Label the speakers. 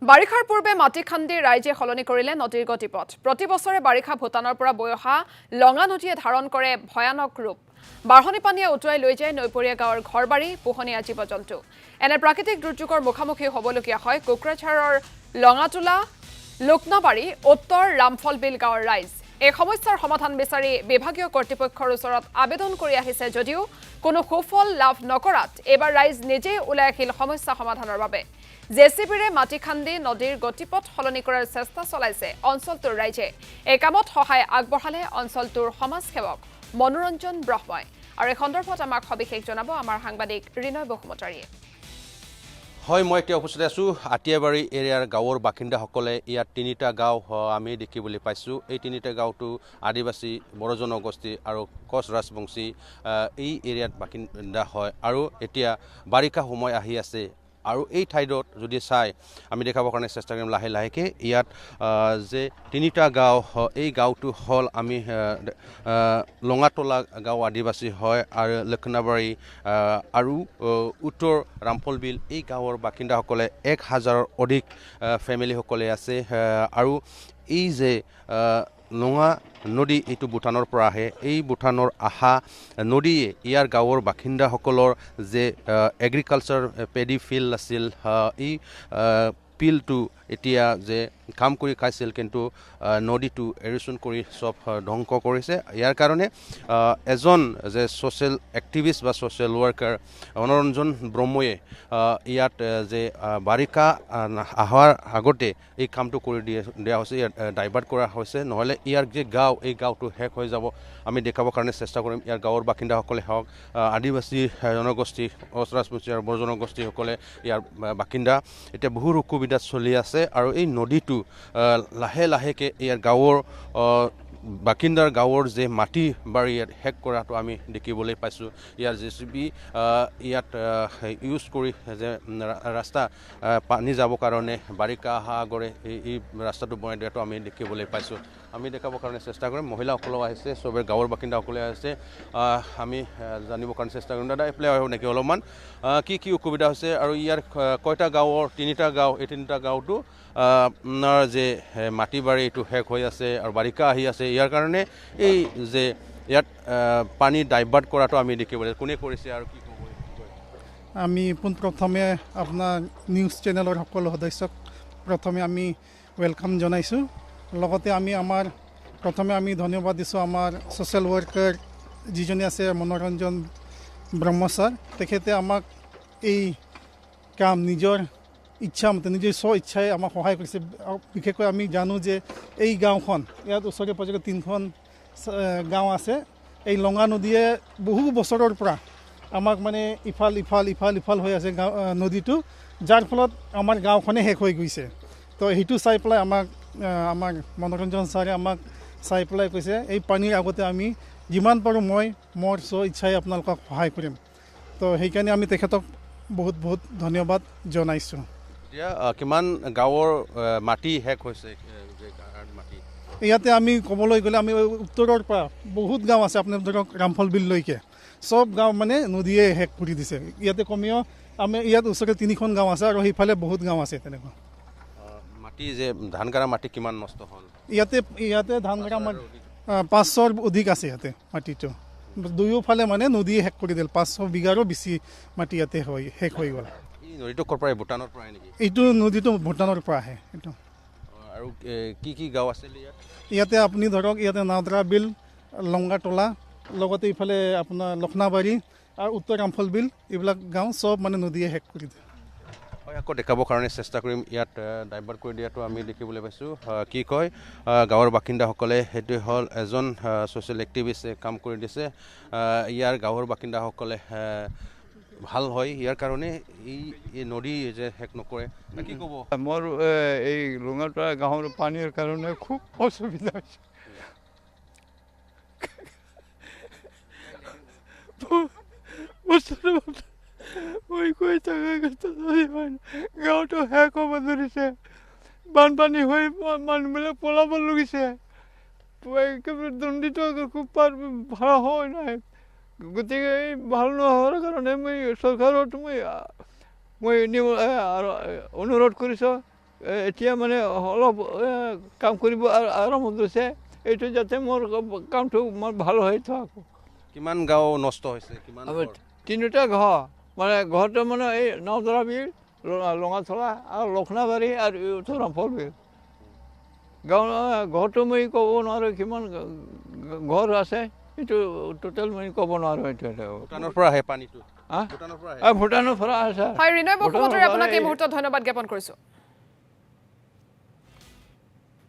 Speaker 1: বাৰিষাৰ পূৰ্বে মাটি খান্দি ৰাইজে সলনি কৰিলে নদীৰ গতিপথ। প্ৰতি বছৰে বাৰিষা ভূটানৰ পৰা বৈ অহা লঙা নদীয়ে ধাৰণ কৰে ভয়ানক ৰূপ। বাঢ়নি পানীয়ে উটুৱাই লৈ যায় নৈপৰীয়া গাঁৱৰ ঘৰবাৰী, পোহনীয়া জীৱ-জন্তু। এনে প্ৰাকৃতিক দুৰ্যোগৰ মুখামুখি হ'বলগীয়া হয় কোকৰাঝাৰৰ লঙাটোলা, লোকনাবাৰী, উত্তৰ ৰামফলবিল গাঁৱৰ ৰাইজ। এই সমস্যাৰ সমাধান বিচাৰি বিভাগীয় কৰ্তৃপক্ষৰ ওচৰত আবেদন কৰি আহিছে যদিও কোনো সুফল লাভ নকৰাত এইবাৰ ৰাইজ নিজেই ওলাই আহিল সমস্যা সমাধানৰ বাবে। জেচিবিৰে মাটি খান্দি নদীৰ গতিপথ সলনি কৰাৰ চেষ্টা চলাইছে অঞ্চলটোৰ ৰাইজে। এই কামত সহায় আগবঢ়ালে অঞ্চলটোৰ সমাজসেৱক মনোৰঞ্জন ব্ৰহ্মই। আৰু এই সন্দৰ্ভত আমাক সবিশেষ জনাব আমাৰ সাংবাদিক ৰিনয় বসুমতাৰীয়ে।
Speaker 2: হয়, মই এতিয়া উপস্থিত আছোঁ আটিয়াবাৰী এৰিয়াৰ গাঁৱৰ বাসিন্দাসকলে। ইয়াত তিনিটা গাঁও আমি দেখিবলৈ পাইছোঁ। এই তিনিটা গাঁওটো আদিবাসী, বড়ো জনগোষ্ঠী আৰু কোচ ৰাজবংশী এই এৰিয়াত বাসিন্দা হয়। আৰু এতিয়া বাৰিষা সময় আহি আছে আৰু এই ঠাইডত যদি চাই আমি দেখাবৰ কাৰণে চেষ্টা কৰিম লাহে লাহেকৈ। ইয়াত যে তিনিটা গাঁও, এই গাঁওটো হ'ল আমি লঙাটোলা গাঁও আদিবাসী হয় আৰু লক্ষ্ণাবাৰী আৰু উত্তৰ ৰামফলবিল এই গাঁৱৰ বাসিন্দাসকলে 1000ৰ অধিক ফেমিলিসকলে আছে। আৰু এই যে লঙা নদী এইটো ভূটানৰ পৰা আহে, এই ভূটানৰ আহা নদীয়ে ইয়াৰ গাঁৱৰ বাসিন্দাসকলৰ যে এগ্ৰিকালচাৰ পেডি ফিল্ড আছিল, এই ফিল্ডটো এতিয়া যে কাম কৰি খাইছিল, কিন্তু নদীটো এৰোশ্যন কৰি চব ধ্বংস কৰিছে। ইয়াৰ কাৰণে এজন যে ছ'চিয়েল এক্টিভিষ্ট বা ছ'চিয়েল ৱৰ্কাৰ মনোৰঞ্জন ব্ৰহ্ময়ে ইয়াত যে বাৰিষা অহাৰ আগতে এই কামটো কৰি দিয়া হৈছে, ইয়াত ডাইভাৰ্ট কৰা হৈছে, নহ'লে ইয়াৰ যে গাঁও, এই গাঁওটো শেষ হৈ যাব। আমি দেখাবৰ কাৰণে চেষ্টা কৰিম। ইয়াৰ গাঁৱৰ বাসিন্দাসকলে হওক, আদিবাসী জনগোষ্ঠী, কোচ ৰাজবংশী আৰু বড়ো জনগোষ্ঠীসকলে ইয়াৰ বাসিন্দা। এতিয়া বহু অসুবিধা চলি আছে আৰু এই নদীটো লাহে লাহেকৈ ইয়াৰ গাঁৱৰ বাসিন্দাৰ গাঁৱৰ যে মাটি বাৰী ইয়াত শেষ কৰাটো আমি দেখিবলৈ পাইছোঁ। ইয়াৰ জেচিবি ইয়াত ইউজ কৰি যে ৰাস্তা পানী যাবৰ কাৰণে বাৰিষা অহা আগৰে এই ৰাস্তাটো বনাই দিয়াটো আমি দেখিবলৈ পাইছোঁ। আমি দেখাবৰ কাৰণে চেষ্টা কৰিম। মহিলাসকলেও আহিছে, চবে গাঁৱৰ বাসিন্দাসকলে আহিছে। আমি জানিবৰ কাৰণে চেষ্টা কৰিম। দাদা এইফালে আহিব নেকি অলপমান, কি অসুবিধা হৈছে আৰু ইয়াৰ কয়টা গাঁৱৰ? তিনিটা গাঁও। এই তিনিটা গাঁওটো আপোনাৰ যে মাটি বাৰী এইটো শেষ হৈ আছে আৰু বাৰিষা আহি আছে। ইয়াৰ কাৰণে এই যে ইয়াত পানী ডাইভাৰ্ট কৰাটো আমি দেখিবলৈ, কোনে কৰিছে আৰু কি ক'ব?
Speaker 3: আমি পোনপ্ৰথমে আপোনাৰ নিউজ চেনেলৰ সকলো সদস্যক প্ৰথমে আমি ৱেলকাম জনাইছোঁ। লগতে প্ৰথমে আমি ধন্যবাদ দিছোঁ আমাৰ ছ'চিয়েল ৱৰ্কাৰ যিজনে আছে মনোৰঞ্জন ব্ৰহ্ম ছাৰ। তেখেতে আমাক এই কাম নিজৰ ইচ্ছামতে, নিজৰ ইচ্ছাই আমাক সহায় কৰিছে। বিশেষকৈ আমি জানো যে এই গাঁওখন, ইয়াত ওচৰে পাঁজৰে 3খন গাঁও আছে। এই লঙা নদীয়ে বহু বছৰৰ পৰা আমাক মানে ইফাল হৈ আছে নদীটো, যাৰ ফলত আমাৰ গাঁওখনে শেষ হৈ গৈছে। তো সেইটো চাই পেলাই আমাৰ মনোৰঞ্জন ছাৰে আমাক চাই পেলাই কৈছে এই পানীৰ আগতে আমি যিমান পাৰোঁ মোৰ ইচ্ছাই আপোনালোকক সহায় কৰিম। তো সেইকাৰণে আমি তেখেতক বহুত ধন্যবাদ জনাইছোঁ।
Speaker 2: এতিয়া কিমান গাঁৱৰ মাটি শেষ হৈছে?
Speaker 3: ইয়াতে আমি ক'বলৈ গ'লে আমি উত্তৰৰ পৰা বহুত গাঁও আছে, আপোনাৰ ধৰক ৰামফলবিললৈকে চব গাঁও মানে নদীয়ে শেষ কৰি দিছে। ইয়াতে কমেও ইয়াত ওচৰতে 3খন গাঁও আছে আৰু সেইফালে বহুত গাঁও আছে তেনেকুৱা।
Speaker 2: মাটি যে ধান কৰা মাটি কিমান নষ্ট হ'ল?
Speaker 3: ইয়াতে ধান কৰা মাটি 500ৰ অধিক আছে ইয়াতে মাটিটো। দুয়োফালে মানে নদীয়ে শেষ কৰি দিল। 500 বিঘাৰো বেছি মাটি ইয়াতে শেষ হৈ গ'ল।
Speaker 2: এই নদীটো ক'ৰ পৰা? ভূটানৰ পৰা নেকি?
Speaker 3: এইটো নদীটো ভূটানৰ পৰা আহে। এইটো
Speaker 2: আৰু কি গাঁও আছিল
Speaker 3: ইয়াতে? আপুনি ধৰক ইয়াতে নাওদ্ৰা বিল, লংগাটোলা, লগতে ইফালে আপোনাৰ লক্ষ্ণাবাৰী আৰু উত্তৰ ৰামফলবিল, এইবিলাক গাঁও চব মানে নদীয়ে শেষ কৰি দিয়ে।
Speaker 2: হয়, আকৌ দেখাবৰ কাৰণে চেষ্টা কৰিম। ইয়াত ডাইভাৰ্ট কৰি দিয়াটো আমি দেখিবলৈ পাইছোঁ। কি কয় গাঁৱৰ বাসিন্দাসকলে, সেইটো হ'ল এজন ছ'চিয়েল এক্টিভিষ্টে কাম কৰি দিছে। ইয়াৰ গাঁৱৰ বাসিন্দাসকলে ভাল হয় ইয়াৰ কাৰণে এই নদী যে শেষ নকৰে। কি ক'ব?
Speaker 4: মোৰ এই লঙাটোলা গাঁৱৰ পানীৰ কাৰণে খুব অসুবিধা হৈছে। মই কৈ থকা গাঁৱটো শেষ হ'ব ধৰিছে। বানপানী হৈ মানুহবিলাক পলাব লাগিছে। দণ্ডিটো খুব ভাল হয় নাই। গতিকে এই ভাল নোহোৱাৰ কাৰণে মই চৰকাৰত মই অনুৰোধ কৰিছোঁ এতিয়া মানে অলপ কাম কৰিব আৰম্ভ হৈছে এইটো যাতে মোৰ কামটো মোৰ ভাল হৈ থাকক
Speaker 2: কিমান গাঁও নষ্ট হৈছে কিমান
Speaker 4: তিনিটা ঘৰ মানে ঘৰটো মানে এই নজৰা বিল লঙাথলা আৰু লক্ষ্ণাবাৰী আৰু ৰামফল বিল গাঁও ঘৰটো মই ক'ব নোৱাৰোঁ কিমান ঘৰ আছে এইটো টোটেল মই ক'ব নোৱাৰোঁ এইটো
Speaker 2: ভূটানৰ পৰা আহে পানীটো ভূটানৰ পৰা আহে
Speaker 4: ভূটানৰ পৰা আছে
Speaker 1: হয় ৰিনয় বসুমতাৰী আপোনাক এই মুহূৰ্তত ধন্যবাদ জ্ঞাপন কৰিছোঁ